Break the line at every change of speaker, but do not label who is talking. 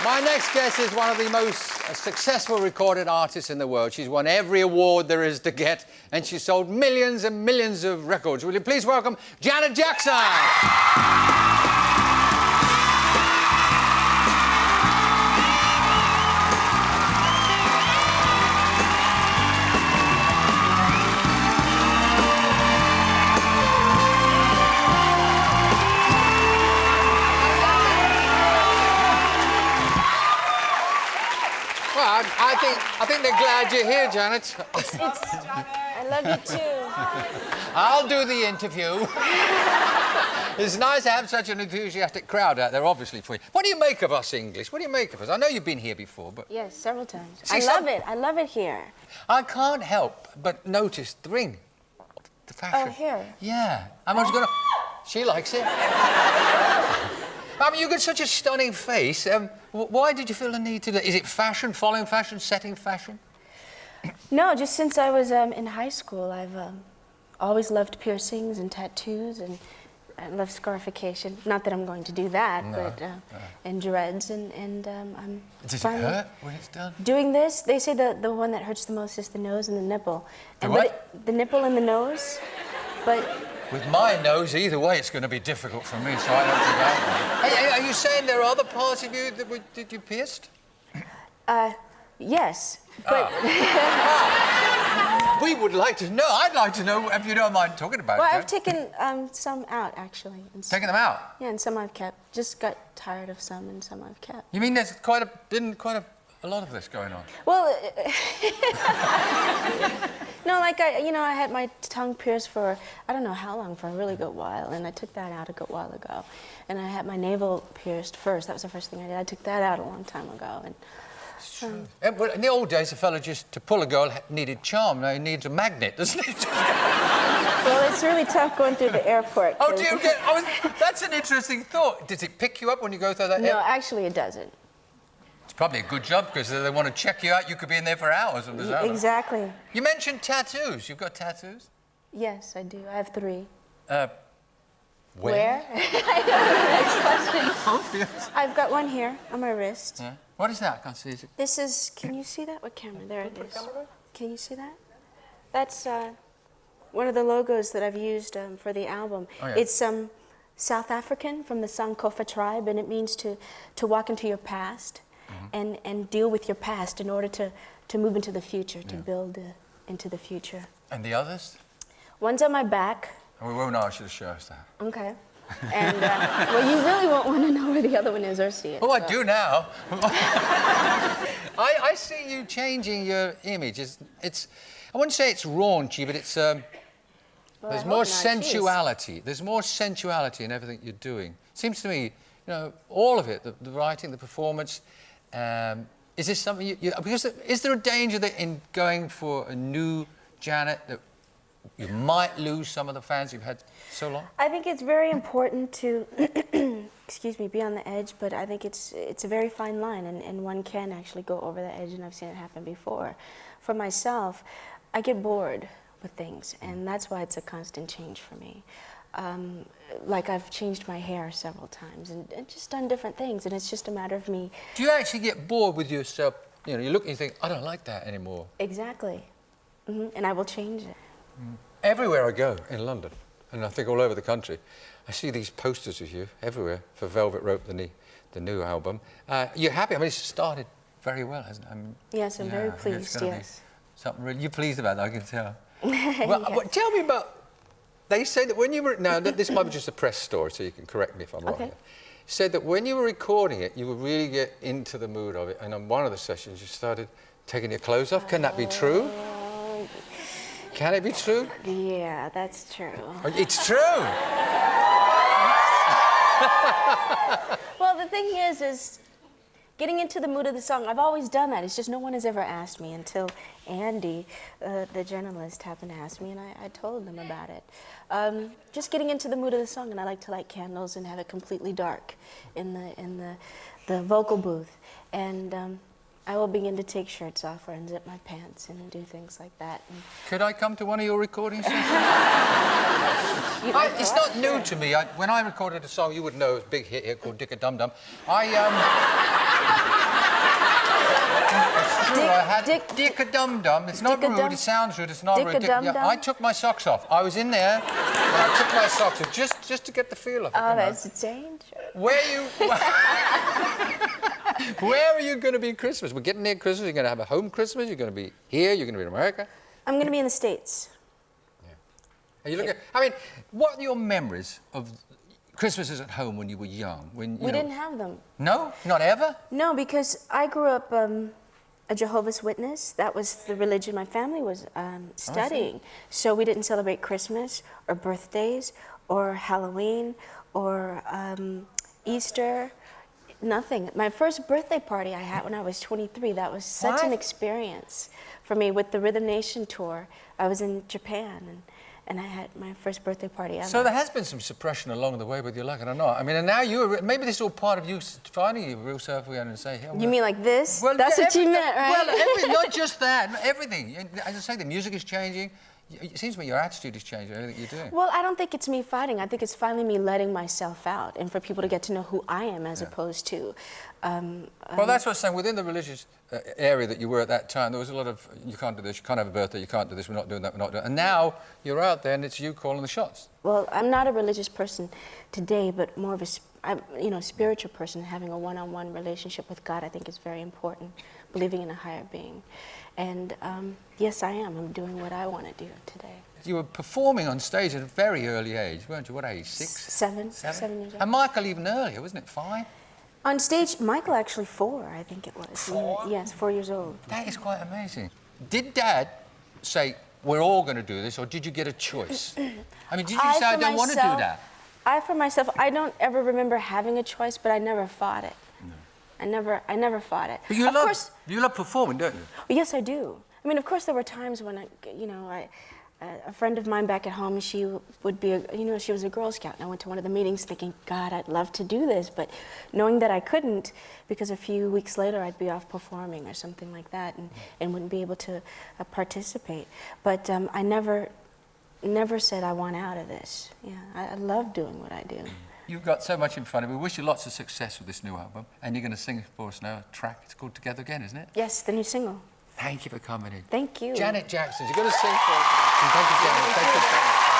My next guest is one of the most successful recorded artists in the world. She's won every award there is to get, and she's sold millions and millions of records. Will you please welcome Janet Jackson? Well, I think they're glad you're here, Janet.
I love you too.
I'll do the interview. It's nice to have such an enthusiastic crowd out there, obviously, for you. What do you make of us English? What do you make of us? I know you've been here before, but...
Yes, several times.
See,
I love it. I love it here.
I can't help but notice the ring. The fashion.
Oh, here?
Yeah. I was gonna... She likes it. I mean, you've got such a stunning face. Why did you feel the need to do... Is it fashion, following fashion, setting fashion?
No, just since I was in high school, I've always loved piercings and tattoos, and I love scarification. Not that I'm going to do that, but and dreads, and I'm.
Does it hurt when it's done?
Doing this, they say the one that hurts the most is the nose and the nipple.
The
And
what?
the nipple and the nose, but.
With my nose, either way, it's going to be difficult for me, so I don't think I will. Hey, are you saying there are other parts of you that you pierced?
Yes, but.
We would like to know. I'd like to know if you don't mind talking about
Well,
it.
I've taken some out, actually. And
Taking them out?
Yeah, and some I've kept. Just got tired of some, and some I've kept.
You mean there's been quite a lot of this going on?
Well, no, like I had my tongue pierced for I don't know how long, for a really good while, and I took that out a good while ago. And I had my navel pierced first. That was the first thing I did. I took that out a long time ago, and.
Well, in the old days, a fella to pull a girl needed charm. Now he needs a magnet, doesn't he?
Well, it's really tough going through the airport.
Oh, do you get... that's an interesting thought. Does it pick you up when you go through that?
No, actually, it doesn't.
It's probably a good job, because they want to check you out. You could be in there for hours on the zone.
Exactly.
You mentioned tattoos. You've got tattoos?
Yes, I do. I have 3.
Where?
I don't know the next question. I've got one here on my wrist.
Yeah. What is that? I can't see it.
This is, can you see that? What camera? There it is. Can you see that? That's one of the logos that I've used for the album.
Oh, yeah.
It's South African, from the Sankofa tribe, and it means to walk into your past and deal with your past in order to move into the future, to build into the future.
And the others?
One's on my back.
We won't ask you to show us that.
Okay. And, well, you really won't want to know where the other one is or see it.
Oh, I do now. I see you changing your image. It's I wouldn't say it's raunchy, but it's there's more sensuality. There's more sensuality in everything you're doing. Seems to me, all of it, the writing, the performance. Is this something because is there a danger that in going for a new Janet that you might lose some of the fans you've had so long?
I think it's very important to, excuse me, be on the edge, but I think it's a very fine line, and one can actually go over the edge, and I've seen it happen before. For myself, I get bored with things, and that's why it's a constant change for me. Like I've changed my hair several times and just done different things, and it's just a matter of me.
Do you actually get bored with yourself? You look and you think, I don't like that anymore.
Exactly. And I will change it.
Everywhere I go in London, and I think all over the country, I see these posters of you everywhere for Velvet Rope, the new album. You're happy? I mean, it's started very well, hasn't it?
Yes, I'm very pleased, yes.
Something really... You're pleased about that, I can tell. Well, tell me about... They say that when you were... Now, this might be just a press story, so you can correct me if I'm wrong.
Okay.
Said that when you were recording it, you would really get into the mood of it, and on one of the sessions, you started taking your clothes off. Can that be true? Can it be true?
Yeah, that's true.
It's true!
Well, the thing is getting into the mood of the song. I've always done that. It's just no one has ever asked me until Andy, the journalist, happened to ask me, and I told them about it. Just getting into the mood of the song, and I like to light candles and have it completely dark in the vocal booth. And I will begin to take shirts off or unzip my pants and do things like that. And
could I come to one of your recording sessions? It's not new to me. When I recorded a song, you would know, it was a big hit here called Dick-a-Dum-Dum. I had Dick-a-dum-dum. It's not
Dick-a-dum-
rude. It sounds rude. It's not rude.
Dick-a-dum-dum?
I took my socks off. I was in there, and I took my socks off just to get the feel of it.
Oh,
you know.
that's dangerous.
Where are you going to be Christmas? We're getting near Christmas. You're going to have a home Christmas. You're going to be here. You're going to be in America.
I'm going to be in the States.
Are you looking? I mean, what are your memories of Christmases at home when you were young? When
We didn't have them.
No, not ever.
No, because I grew up a Jehovah's Witness. That was the religion my family was studying. So we didn't celebrate Christmas or birthdays or Halloween or Easter. Nothing. My first birthday party I had when I was 23, that was such an
What?
experience for me with the Rhythm Nation tour. I was in Japan and I had my first birthday party ever.
So there has been some suppression along the way, whether you like it or not. I mean, and now maybe this is all part of you finding your real self again and say,
You mean like this?
Well,
That's
yeah,
what you meant, right?
Well, not just that, everything. As I say, the music is changing. It seems to me your attitude is changing, everything you're doing.
Well, I don't think it's me fighting. I think it's finally me letting myself out and for people to get to know who I am as opposed to...
Well, that's what I'm saying. Within the religious area that you were at that time, there was a lot of, you can't do this, you can't have a birthday, you can't do this, we're not doing that, we're not doing that. And now you're out there and it's you calling the shots.
Well, I'm not a religious person today, but more of a spiritual person. Having a one-on-one relationship with God, I think, is very important. Believing in a higher being. And yes, I am. I'm doing what I want to do today.
You were performing on stage at a very early age, weren't you? What age? 6?
7 years old.
And Michael even earlier, wasn't it? 5?
On stage, Michael actually 4, I think it was.
4?
Yes, 4 years old.
That is quite amazing. Did Dad say, we're all going to do this, or did you get a choice? I mean, did you say, I don't want to do that?
For myself, I don't ever remember having a choice, but I never fought it. No. I never fought it.
But you love performing, don't you?
Yes, I do. I mean, of course, there were times when a friend of mine back at home, she would be, she was a Girl Scout, and I went to one of the meetings thinking, God, I'd love to do this, but knowing that I couldn't, because a few weeks later I'd be off performing or something like that, and wouldn't be able to participate. But I never said I want out of this. Yeah, I love doing what I do.
You've got so much in front of you. We wish you lots of success with this new album. And you're going to sing for us now a track. It's called Together Again, isn't it?
Yes, the new single.
Thank you for coming in.
Thank you.
Janet Jackson, you're going to sing for us. Thank you, Janet. Thank you so much.